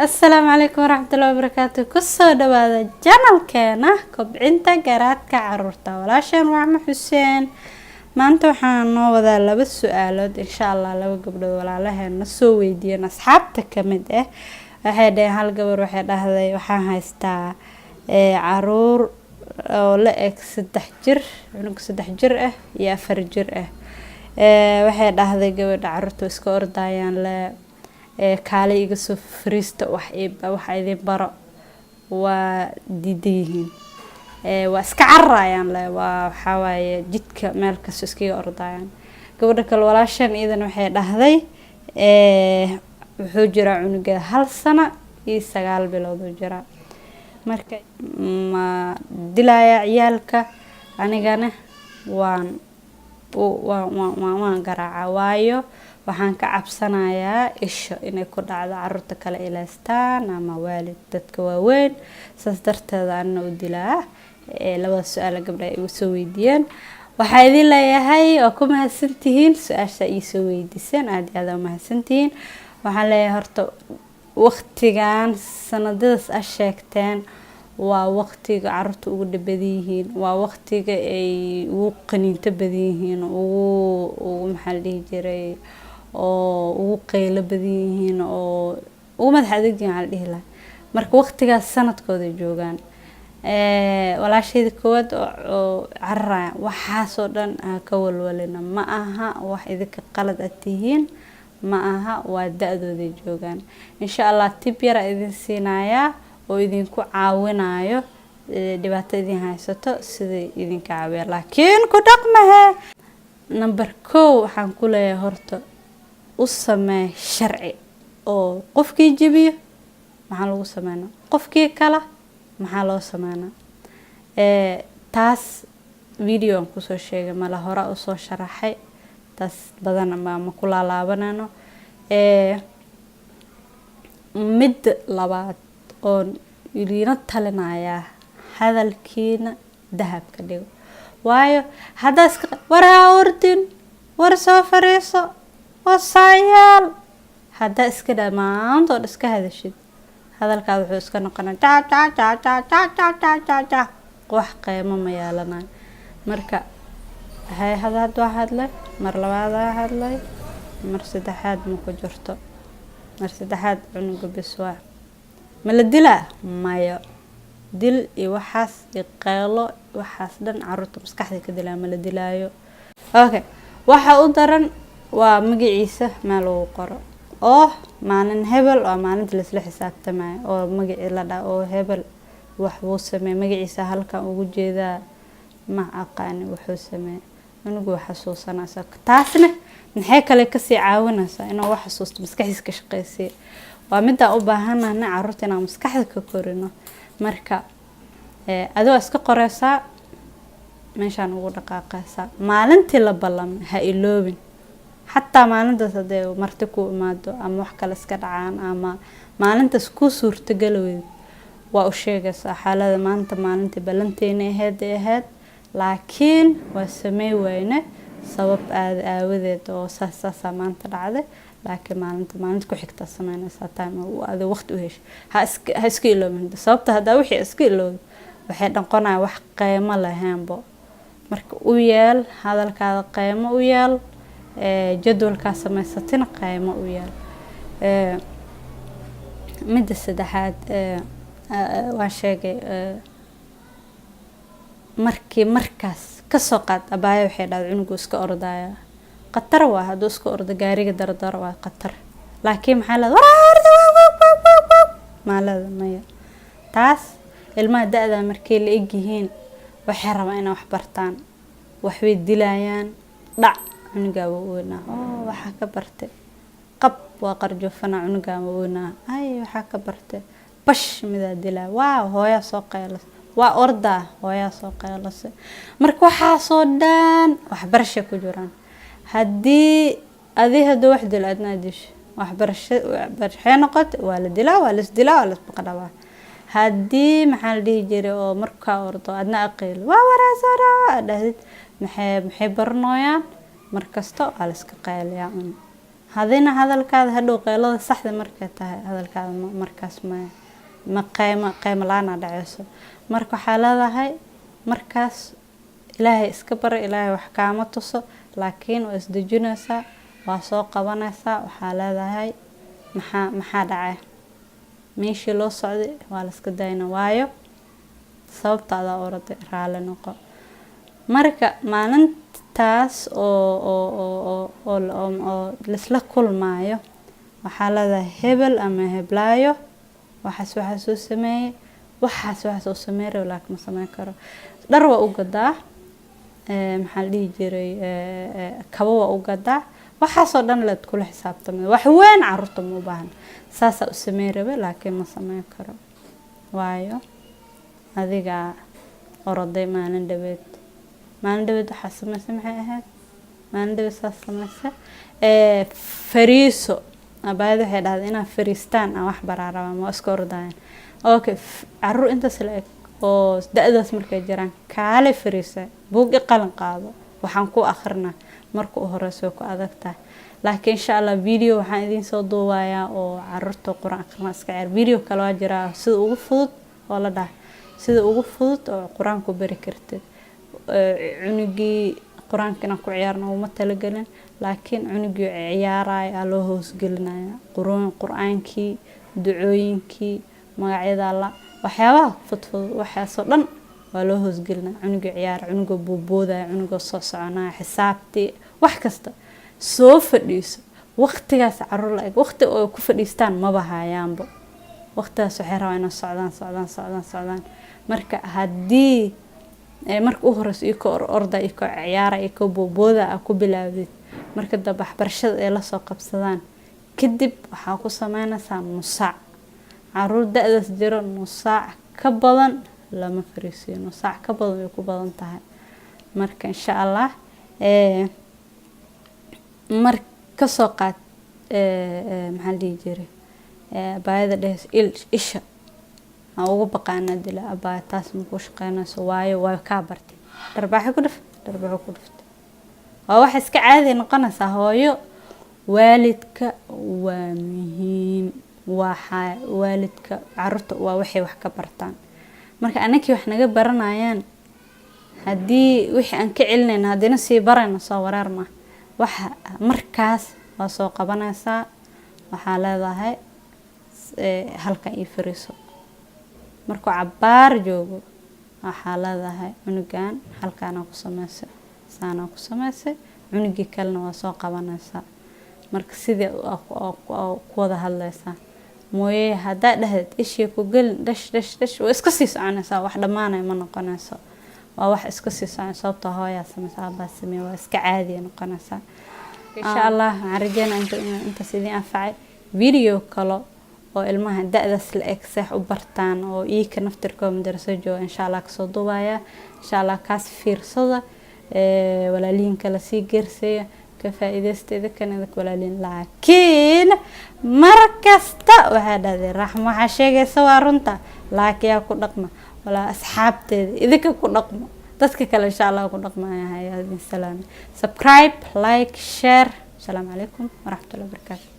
السلام عليكم ورحمة الله وبركاته. كسو دوادا جانل كينا كوبcinta garaadka caruurta. walaashan waa Axmed Xuseen. maanta waxaan noo wadaa laba su'aalood insha Allah laba gabdhood walaalaheena soo weydiiyeen asxaabta kamid ah. waxay dhahay hal gabar waxay dhahday waxaan haystaa caruur oo la eg 3 jir, cunug 3 jir ah iyo 4 jir ah. waxay dhahday gabadha caruurta iska ordayaan la kaale iga soo fariista wax idin baro waa diidiin waa iska carrayaan la waxa waaye jidka meel kasto iska ordayaan. gabadha kale walaashan iidan waxay dhahday wuxuu jiraa cunuga 1 sano iyo 9 bilood uu jiraa. marka ma dilaya ciyaalka anigana waan garaaca waayo waxaan ka cabsanayaa isha inay ku dhacdo caruurta kale ilaastaan ama waalid dadka waaweyn saas darteed aan u dilaa. laba su'aal gabdha ay soo weydiiyeen waxaa idin leeyahay oo ku mahadsantihiin su'aasha ay soo weydiiseen aad iyo aad u mahadsantihiin. waxaan leeyahay horta waqtigan sanadadas aad sheegteen waa waqtiga caruurta ugu dhabadan yihiin, waa waqtiga ay ugu qaniinta badan yihiin, ugu maxaa la dhihi jiray oo ugu qeylo badan yihiin oo ugu madax adag yihiin la dhihi lahaa. marka waqtigaas sanadkooda joogaan walaashayda koowaad oo carraya waxaasoo dhan ka walwalina ma aha wax idinka qalad ah tihiin, ma aha waa da'dooda joogaan. insha Allah tip yar idin siinayaa oo idinku caawinayo dhibaato idin haysato sida idinka caawiya laakiin ku dhaqmahe. number 1 waxaan ku leeyahay horta u samee sharci oo qofkii jibiyo maxaa lagu sameeyaa, qofkii kala maxaa loo sameeyaa. taas video aan ku soo sheegay mala hore u soo sharaxay taas badan ma ku laalaabanano. mid labaad oo iliina talinaya hadalkiina dahab ka dhigo waayo hadda iska waraa ordin war soo fariiso wasaayal hadda iska dhamaanto iska hadashid hadalka wuxuu iska noqonaa wax qiimo ma yeelanayo. marka hay hadda hadlay mar labaad hadlay mar saddexaad ma ku jirto, mar saddexaad cunuga biswaa ma la dilaa mayo dil iyo waxaas iyo qeylo waxaas dhan caruurta maskaxda ka dilaa ma la dilaayo. okay waxa u daran waa magaciisa meel uu qoro oo maalin hebel oo maalinta la isla xisaabtamayo oo magaci la dhaa oo hebel wax uu sameey magaciisa halkan ugu jeedaa ma aqaan wuxuu sameey cunuga xasuusanaysa. taasna maxay kale ka sii caawinaysaa inuu wax xasuusto maskaxdiisa ka shaqeysay waa mid aan u baahanahay caruurta inaan maskaxda ka korino. marka adoo iska qoraysaa meeshaan ugu dhaqaaqaysaa maalintii la ballamay ha iloobin xataa maalintaas hadee marti ku imaado ama wax kale iska dhacaan ama maalintaas ku suurtagalowed waa u sheegaysaa xaalada maanta maalintii ballanteena ahayd laakiin waa sameey wayne sabab aawadeed oo saasa maanta dhacday laakiin maalinta ku xigta sameynaysaa time oo aad waqti u hesho ha iska iloobin sababta hadaa wixii iska iloob waxay noqonaa wax qiimo lahaynbo. marka u yeel hadalkaada qiimo u yeel jadwalka samaysatina qiimo u yeel. midda saddexaad waa sheegay markaas ka soo qaad abaayo waxay dhahday cunugu iska ordaya qatar waa hadduu iska ordo gaariga dardar waa qatar laakiin maxaa la maalada maya. taas ilmaha da'da markay la eg yihiin waxay rabaan inay wax bartaan wax way dilayaan dhac cunuga weynaa oo waxa ka bartay qab waa qarjoofana cunuga weynaa ay waxa ka bartay bash mida dilaa waa hooyo soo qeylas waa orda hooyo soo qeylas. marka waxa soo dhan wax barasho ku jiraan haddii hadda wax dil aadna dish wax barasho noqoto waa la dilaa waa la isdilaa waa la isbaqadaba. haddii maxaa la dhihi jiray oo marka ordo aadna aqeel waa waraasara dhahdid maxay barnooyaan markasto waa la iska qeyliyaa hadina hadalkaada hadhow qeylada saxda markay tahay hadalkaada markaas ma qiimo la'aan dhacayso marka waxaa leedahay markaas ilaahay iska bar ilaahay wax kaama tuso laakiin waa isdejinaysaa waa soo qabanaysaa waxaa leedahay maxaa dhacay meeshii loo socday waa la iska dayna waayo sababtaada oraday raali noqo marka maalintaas oo lisla kulmaayo waxaa leedahay hebel ama heblaayo waxaa soo sameeyay waxaa soo sameeyay laakiin ma sameyn karo dhar waa u gadaa maxaa la dhihi jiray kabo waa u gadaa waxaasoo dhan la kula xisaabtamay wax weyn carruurta ma u baahan saasa u sameyn rabay laakiin ma sameyn karo waayo adiga oroday maalin dhaweed waxaa samaysay maxay ahayd maalin dhaweed saas samaysay fariiso abaayada waxay dhahday inaan fariistaan aan wax baraa rabaa ma iska ordayaan okay carruur intaas la eg oo da'daas markay jiraan kaale fariisa buug qalin qaado waxaan ku akhrinaa marka u horeyso ku adag tahay laakiin insha Allah video waxaan idin soo duubayaa oo carruurta quraan akhrinaa iska ciyaar video kale waa jira sida ugu fudud oo la dhahay sida ugu fudud oo quraan ku bari kartid cunugii quraanka ku ciyaarna uma talagalin laakiin cunugii ciyaaray loo hoos gelinaya quraankii ducooyinkii magacyada Allah waxyaabaha fudud waxaasoo dhan waa loo hoos gelinaa cunugii ciyaar cunugii boobooda cunugii soo soconaa xisaabtii wax kasta soo fadhiiso waqtigaas carruur la eg waqti oo ku fadhiistaan ma bahayaanba waqtigaas waxay rabaan inay socdaan marka haddii marka u horeyso iyo orda iyo ciyaara iyo boobooda ku bilaawdid marka dab waxbarashada ay la soo qabsadaan kadib waxaa ku sameynaysaa nusaac carruur da'daas jiro nusaac ka badan lama fariisiyo nusaac ka badan way ku badan tahay marka insha Allah marka soo qaad maxaa dhihi jiray baayada dhees isha aan ugu baqaana dila abaa taas ma ku shaqeynayso waayo way ka bartay darbaaxo ku dhuftay waa wax iska caadi noqonaysa hooyo waalidka waa muhiim waalidka carruurta waa waxay wax ka bartaan marka anakii wax naga baranayaan haddii wixii aan ka celinayna hadina sii barayna soo wareerna waxa markaas waa soo qabanaysaa waxaa leedahay halka ii fariiso markuu cabaar joogo waxaa leedahay cunugan halkaana ku samaysay saana ku samaysay cunugii kalena waa soo qabanaysaa marka sidii ku wada hadlaysaa mooyee haddaa dhahdid ishii ku gelin dhash waa iska sii soconaysaa wax dhammaanay ma noqonayso waa wax iska sii soconaysa sababtoo hooyaa samaysa aabaa sameeya waa iska caadi noqonaysaa insha Allah waxaan rajeynayaa intaas idin anfacay video kale oo ilmaha da'daas la eg sax u bartaan oo iika naftirkooda madrasada jooga insha Allah kasoo duubaya insha Allah kaas fiirsada walaalihiin kala sii geerseeya ka faa'iideysteeda kanada walaalihiin laakiin markasta waxaa dhahday raxmo waxa sheegaysa waa runta laakiin yaa ku dhaqma wala asxaabteeda idinka ku dhaqmo dadka kale insha Allah ku dhaqmaya hay'adin salaam subscribe like share assalamu alaykum wa rahmatullahi wa barakatuh